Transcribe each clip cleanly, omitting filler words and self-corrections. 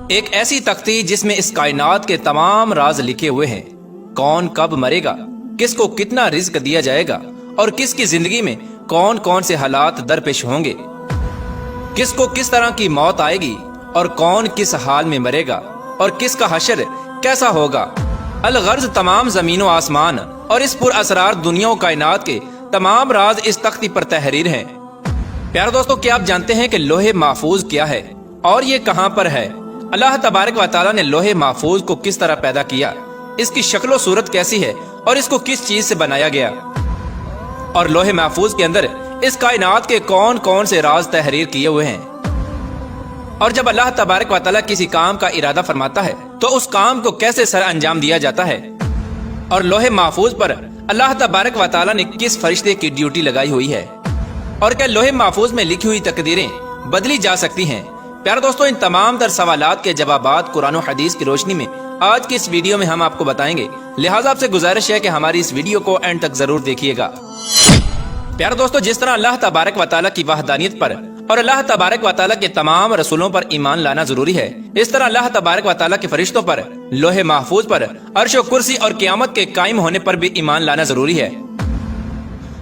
ایک ایسی تختی جس میں اس کائنات کے تمام راز لکھے ہوئے ہیں۔ کون کب مرے گا، کس کو کتنا رزق دیا جائے گا، اور کس کی زندگی میں کون کون سے حالات درپیش ہوں گے، کس کو کس طرح کی موت آئے گی، اور کون کس حال میں مرے گا، اور کس کا حشر کیسا ہوگا۔ الغرض تمام زمین و آسمان اور اس پر اسرار دنیا و کائنات کے تمام راز اس تختی پر تحریر ہیں۔ پیارے دوستو، کیا آپ جانتے ہیں کہ لوح محفوظ کیا ہے اور یہ کہاں پر ہے؟ اللہ تبارک و تعالیٰ نے لوح محفوظ کو کس طرح پیدا کیا، اس کی شکل و صورت کیسی ہے، اور اس کو کس چیز سے بنایا گیا، اور لوح محفوظ کے اندر اس کائنات کے کون کون سے راز تحریر کیے ہوئے ہیں۔ اور جب اللہ تبارک و تعالیٰ کسی کام کا ارادہ فرماتا ہے تو اس کام کو کیسے سر انجام دیا جاتا ہے، اور لوح محفوظ پر اللہ تبارک و تعالیٰ نے کس فرشتے کی ڈیوٹی لگائی ہوئی ہے، اور کیا لوح محفوظ میں لکھی ہوئی تقدیریں بدلی جا سکتی ہیں؟ پیارے دوستو، ان تمام تر سوالات کے جوابات قرآن و حدیث کی روشنی میں آج کی اس ویڈیو میں ہم آپ کو بتائیں گے، لہٰذا آپ سے گزارش ہے کہ ہماری اس ویڈیو کو اینڈ تک ضرور دیکھیے گا۔ پیارے دوستو، جس طرح اللہ تبارک و تعالیٰ کی وحدانیت پر اور اللہ تبارک و تعالیٰ کے تمام رسولوں پر ایمان لانا ضروری ہے، اس طرح اللہ تبارک و تعالیٰ کے فرشتوں پر، لوح محفوظ پر، عرش و کرسی اور قیامت کے قائم ہونے پر بھی ایمان لانا ضروری ہے۔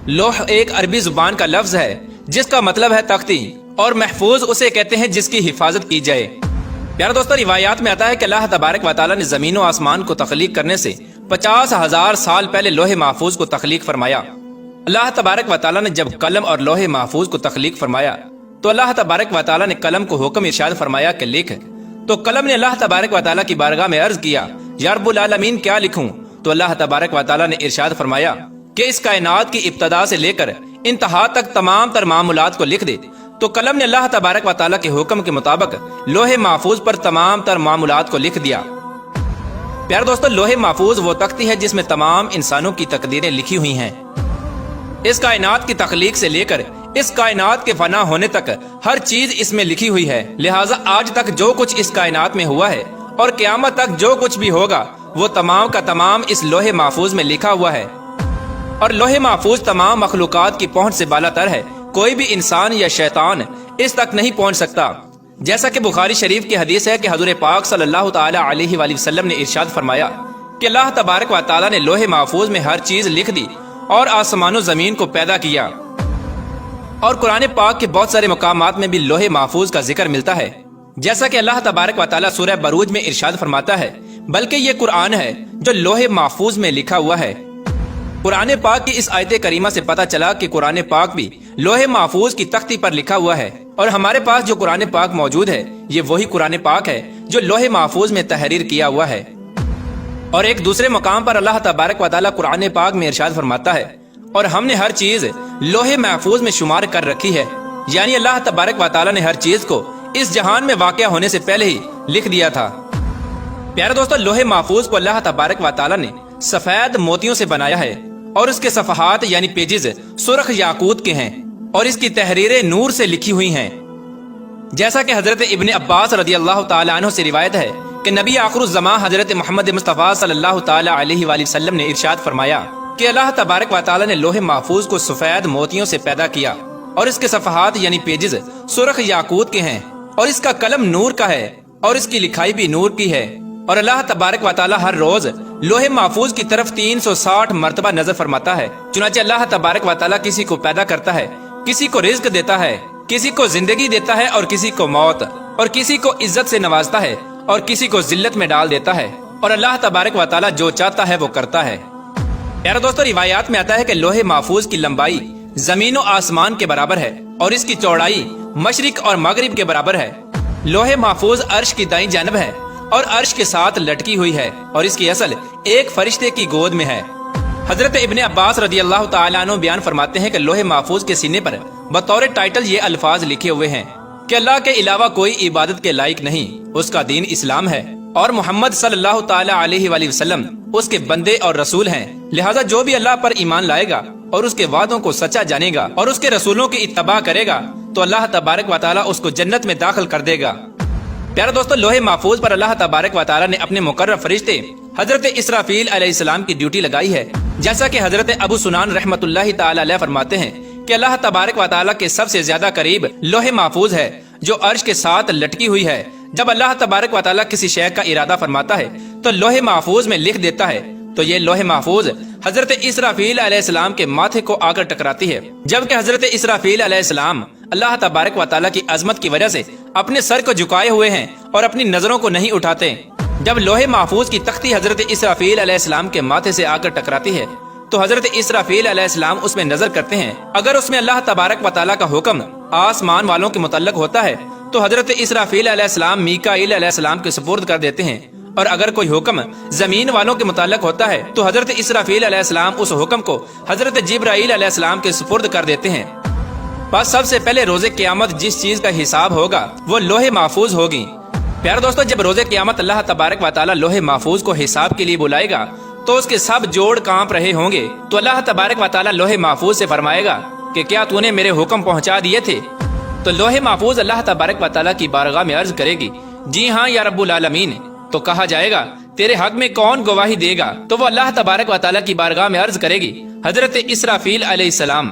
لوح ایک عربی زبان کا لفظ ہے جس کا مطلب ہے تختی، اور محفوظ اسے کہتے ہیں جس کی حفاظت کی جائے۔ پیارے دوستو، روایات میں آتا ہے کہ اللہ تبارک و تعالیٰ نے زمین و آسمان کو تخلیق کرنے سے 50,000 سال پہلے لوح محفوظ کو تخلیق فرمایا۔ اللہ تبارک و تعالیٰ نے جب قلم اور لوح محفوظ کو تخلیق فرمایا تو اللہ تبارک و تعالیٰ نے قلم کو حکم ارشاد فرمایا کہ لکھ، تو قلم نے اللہ تبارک و تعالیٰ کی بارگاہ میں عرض کیا، یا رب العالمین کیا لکھوں؟ تو اللہ تبارک و تعالیٰ نے ارشاد فرمایا کہ اس کائنات کی ابتدا سے لے کر انتہا تک تمام تر معاملات کو لکھ دے۔ تو قلم نے اللہ تبارک و تعالیٰ کے حکم کے مطابق لوح محفوظ پر تمام تر معاملات کو لکھ دیا۔ پیارے دوستو، لوح محفوظ وہ تختی ہے جس میں تمام انسانوں کی تقدیریں لکھی ہوئی ہیں۔ اس کائنات کی تخلیق سے لے کر اس کائنات کے فنا ہونے تک ہر چیز اس میں لکھی ہوئی ہے، لہٰذا آج تک جو کچھ اس کائنات میں ہوا ہے اور قیامت تک جو کچھ بھی ہوگا وہ تمام کا تمام اس لوح محفوظ میں لکھا ہوا ہے۔ اور لوح محفوظ تمام مخلوقات کی پہنچ سے بالا تر ہے، کوئی بھی انسان یا شیطان اس تک نہیں پہنچ سکتا۔ جیسا کہ بخاری شریف کی حدیث ہے کہ حضور پاک صلی اللہ تعالی علیہ وآلہ وسلم نے ارشاد فرمایا کہ اللہ تبارک و تعالیٰ نے لوح محفوظ میں ہر چیز لکھ دی اور آسمان و زمین کو پیدا کیا۔ اور قرآن پاک کے بہت سارے مقامات میں بھی لوح محفوظ کا ذکر ملتا ہے، جیسا کہ اللہ تبارک و تعالیٰ سورہ بروج میں ارشاد فرماتا ہے، بلکہ یہ قرآن ہے جو لوح محفوظ میں لکھا ہوا ہے۔ قرآن پاک کی اس آیت کریمہ سے پتہ چلا کہ قرآن پاک بھی لوح محفوظ کی تختی پر لکھا ہوا ہے، اور ہمارے پاس جو قرآن پاک موجود ہے یہ وہی قرآن پاک ہے جو لوح محفوظ میں تحریر کیا ہوا ہے۔ اور ایک دوسرے مقام پر اللہ تبارک و تعالیٰ قرآن پاک میں ارشاد فرماتا ہے، اور ہم نے ہر چیز لوح محفوظ میں شمار کر رکھی ہے، یعنی اللہ تبارک و تعالیٰ نے ہر چیز کو اس جہان میں واقع ہونے سے پہلے ہی لکھ دیا تھا۔ پیارے دوستو، لوح محفوظ کو اللہ تبارک و تعالیٰ نے سفید موتیوں سے بنایا ہے، اور اس کے صفحات یعنی پیجز سرخ یاقوت کے ہیں، اور اس کی تحریریں نور سے لکھی ہوئی ہیں۔ جیسا کہ حضرت ابن عباس رضی اللہ تعالیٰ عنہ سے روایت ہے کہ نبی آخر الزمان حضرت محمد مصطفیٰ صلی اللہ تعالیٰ علیہ وآلہ وسلم نے ارشاد فرمایا کہ اللہ تبارک و تعالیٰ نے لوح محفوظ کو سفید موتیوں سے پیدا کیا، اور اس کے صفحات یعنی پیجز سرخ یاقوت کے ہیں، اور اس کا قلم نور کا ہے، اور اس کی لکھائی بھی نور کی ہے۔ اور اللہ تبارک و تعالیٰ ہر روز لوح محفوظ کی طرف 360 مرتبہ نظر فرماتا ہے۔ چنانچہ اللہ تبارک و تعالیٰ کسی کو پیدا کرتا ہے، کسی کو رزق دیتا ہے، کسی کو زندگی دیتا ہے اور کسی کو موت، اور کسی کو عزت سے نوازتا ہے اور کسی کو ذلت میں ڈال دیتا ہے، اور اللہ تبارک و تعالیٰ جو چاہتا ہے وہ کرتا ہے۔ پیارے دوستو، روایات میں آتا ہے کہ لوح محفوظ کی لمبائی زمین و آسمان کے برابر ہے، اور اس کی چوڑائی مشرق اور مغرب کے برابر ہے۔ لوح محفوظ عرش کی دائیں جانب ہے اور عرش کے ساتھ لٹکی ہوئی ہے، اور اس کی اصل ایک فرشتے کی گود میں ہے۔ حضرت ابن عباس رضی اللہ تعالیٰ عنہ بیان فرماتے ہیں کہ لوح محفوظ کے سینے پر بطور ٹائٹل یہ الفاظ لکھے ہوئے ہیں کہ اللہ کے علاوہ کوئی عبادت کے لائق نہیں، اس کا دین اسلام ہے، اور محمد صلی اللہ تعالیٰ علیہ وآلہ وسلم اس کے بندے اور رسول ہیں، لہٰذا جو بھی اللہ پر ایمان لائے گا اور اس کے وعدوں کو سچا جانے گا اور اس کے رسولوں کی اتباع کرے گا تو اللہ تبارک و تعالیٰ اس کو جنت میں داخل کر دے گا۔ پیارے دوستو، لوح محفوظ پر اللہ تبارک و تعالیٰ نے اپنے مقرر فرشتے حضرت اسرافیل علیہ السلام کی ڈیوٹی لگائی ہے، جیسا کہ حضرت ابو سنان رحمۃ اللہ تعالی علیہ فرماتے ہیں کہ اللہ تبارک و تعالیٰ کے سب سے زیادہ قریب لوح محفوظ ہے جو عرش کے ساتھ لٹکی ہوئی ہے، جب اللہ تبارک و تعالیٰ کسی شے کا ارادہ فرماتا ہے تو لوح محفوظ میں لکھ دیتا ہے، تو یہ لوح محفوظ حضرت اسرافیل علیہ السلام کے ماتھے کو آ کر ٹکراتی ہے، جبکہ حضرت اسرافیل علیہ السلام اللہ تبارک و تعالیٰ کی عظمت کی وجہ سے اپنے سر کو جھکائے ہوئے ہیں اور اپنی نظروں کو نہیں اٹھاتے۔ جب لوح محفوظ کی تختی حضرت اسرافیل علیہ السلام کے ماتھے سے آ کر ٹکراتی ہے تو حضرت اسرافیل علیہ السلام اس میں نظر کرتے ہیں۔ اگر اس میں اللہ تبارک و تعالیٰ کا حکم آسمان والوں کے متعلق ہوتا ہے تو حضرت اسرافیل علیہ السلام میکائیل علیہ السلام کے سپرد کر دیتے ہیں، اور اگر کوئی حکم زمین والوں کے متعلق ہوتا ہے تو حضرت اسرافیل علیہ السلام اس حکم کو حضرت جبرائیل علیہ السلام کے سپرد کر دیتے ہیں۔ بس سب سے پہلے روز قیامت جس چیز کا حساب ہوگا وہ لوح محفوظ ہوگی۔ پیارے دوستو، جب روز قیامت اللہ تبارک و تعالیٰ لوح محفوظ کو حساب کے لیے بلائے گا تو اس کے سب جوڑ کانپ رہے ہوں گے، تو اللہ تبارک و تعالیٰ لوح محفوظ سے فرمائے گا کہ کیا تو نے میرے حکم پہنچا دیے تھے؟ تو لوح محفوظ اللہ تبارک و تعالیٰ کی بارگاہ میں عرض کرے گی، جی ہاں یا رب العالمین۔ تو کہا جائے گا تیرے حق میں کون گواہی دے گا؟ تو وہ اللہ تبارک و تعالیٰ کی بارگاہ میں عرض کرے گی حضرت اسرافیل علیہ السلام۔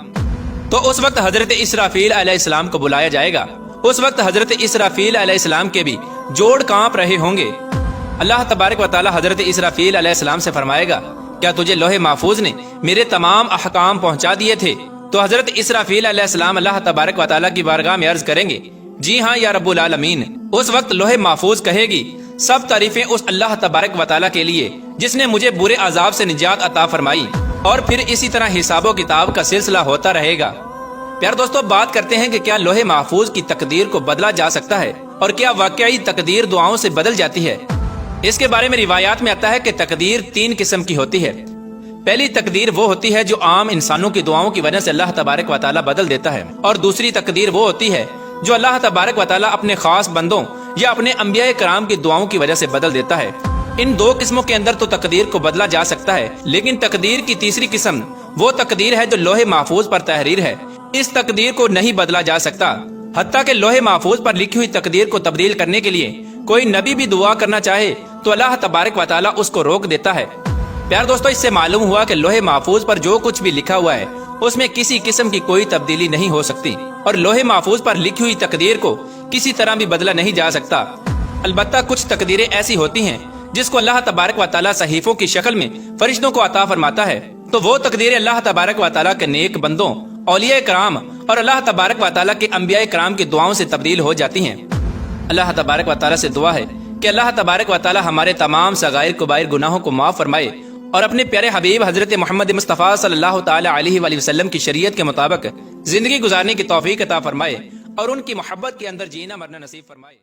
تو اس وقت حضرت اسرافیل علیہ السلام کو بلایا جائے گا۔ اس وقت حضرت اسرافیل علیہ السلام کے بھی جوڑ کانپ رہے ہوں گے۔ اللہ تبارک و تعالیٰ حضرت اسرافیل علیہ السلام سے فرمائے گا، کیا تجھے لوح محفوظ نے میرے تمام احکام پہنچا دیے تھے؟ تو حضرت اسرافیل علیہ السلام اللہ تبارک و تعالیٰ کی بارگاہ میں عرض کریں گے، جی ہاں یا رب العالمین۔ اس وقت لوح محفوظ کہے گی، سب تعریفیں اس اللہ تبارک و تعالیٰ کے لیے جس نے مجھے برے عذاب سے نجات عطا فرمائی۔ اور پھر اسی طرح حساب و کتاب کا سلسلہ ہوتا رہے گا۔ پیارے دوستو، بات کرتے ہیں کہ کیا لوح محفوظ کی تقدیر کو بدلا جا سکتا ہے، اور کیا واقعی تقدیر دعاؤں سے بدل جاتی ہے؟ اس کے بارے میں روایات میں آتا ہے کہ تقدیر 3 قسم کی ہوتی ہے۔ پہلی تقدیر وہ ہوتی ہے جو عام انسانوں کی دعاؤں کی وجہ سے اللہ تبارک و تعالیٰ بدل دیتا ہے، اور دوسری تقدیر وہ ہوتی ہے جو اللہ تبارک و تعالیٰ اپنے خاص بندوں یا اپنے انبیاء کرام کی دعاؤں کی وجہ سے بدل دیتا ہے۔ ان 2 قسموں کے اندر تو تقدیر کو بدلا جا سکتا ہے، لیکن تقدیر کی تیسری قسم وہ تقدیر ہے جو لوح محفوظ پر تحریر ہے۔ اس تقدیر کو نہیں بدلا جا سکتا، حتیٰ کہ لوح محفوظ پر لکھی ہوئی تقدیر کو تبدیل کرنے کے لیے کوئی نبی بھی دعا کرنا چاہے تو اللہ تبارک و تعالیٰ اس کو روک دیتا ہے۔ پیار دوستو، اس سے معلوم ہوا کہ لوح محفوظ پر جو کچھ بھی لکھا ہوا ہے اس میں کسی قسم کی کوئی تبدیلی نہیں ہو سکتی، اور لوح محفوظ پر لکھی ہوئی تقدیر کو کسی طرح بھی بدلا نہیں جا سکتا۔ البتہ کچھ تقدیریں ایسی ہوتی ہیں جس کو اللہ تبارک و تعالیٰ صحیفوں کی شکل میں فرشتوں کو عطا فرماتا ہے، تو وہ تقدیریں اللہ تبارک و تعالیٰ کے نیک بندوں، اولیاء کرام اور اللہ تبارک و تعالیٰ کے انبیاء کرام کی دعاؤں سے تبدیل ہو جاتی ہیں۔ اللہ تبارک و تعالیٰ سے دعا ہے کہ اللہ تبارک و تعالیٰ ہمارے تمام صغائر کبائر گناہوں کو معاف فرمائے، اور اپنے پیارے حبیب حضرت محمد مصطفیٰ صلی اللہ تعالی علیہ وآلہ وسلم کی شریعت کے مطابق زندگی گزارنے کی توفیق عطا فرمائے، اور ان کی محبت کے اندر جینا مرنا نصیب فرمائے۔